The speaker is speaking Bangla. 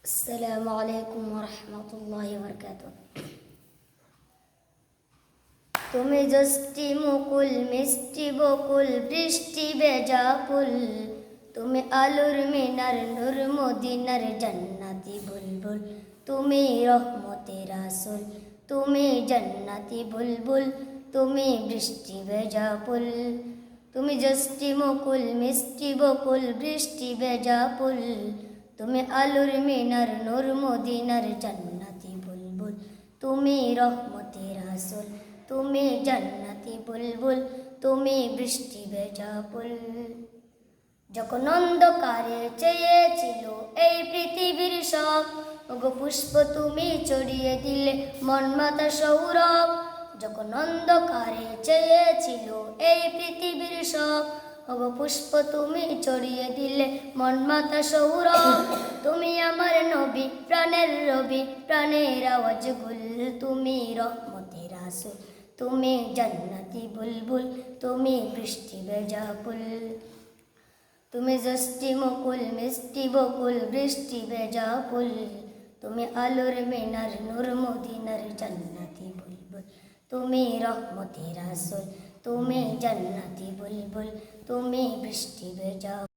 السلام عليكم ورحمة الله وبركاته. তুমি জষ্টি মুকুল মিষ্টি বকুল বৃষ্টি ভেজা ফুল, তুমি আলোর মিনার নূর মদিনার জান্নাতি বুলবুল, তুমি রহমতের রাসূল, তুমি জান্নাতি বুলবুল, তুমি বৃষ্টি ভেজা ফুল। তুমি জষ্টি মুকুল মিষ্টি বকুল বৃষ্টি ভেজা ফুল, তুমি আলোর মিনার নূর মদিনার জান্নাতি বুলবুল, তুমি রহমতের রাসূল, তুমি জান্নাতি বুলবুল, তুমি বৃষ্টি ভেজা ফুল। যখন অন্ধকারে চেয়েছিল এই পৃথিবীর সব, ওগো পুষ্প তুমি ছড়িয়ে দিলে মন মাতা সৌরভ। যখন অন্ধকারে চেয়েছিল এই পৃথিবীর সব, ওগো পুষ্প তুমি ছড়িয়ে দিলে মন মাতা সৌরভ। তুমি আমার নবী প্রাণের রবি প্রাণের আওয়াজ গুল, তুমি রহমতের রাসূল, তুমি জান্নাতি বুলবুল, তুমি বৃষ্টি ভেজা ফুল। তুমি জষ্টি মুকুল মিষ্টি বকুল বৃষ্টি ভেজা ফুল, তুমি আলোর মিনার নূর মদিনার জান্নাতি বুলবুল, তুমি রহমতের রাসূল, তুমি জান্নাতি বুলবুল, তুমি বৃষ্টি ভেজা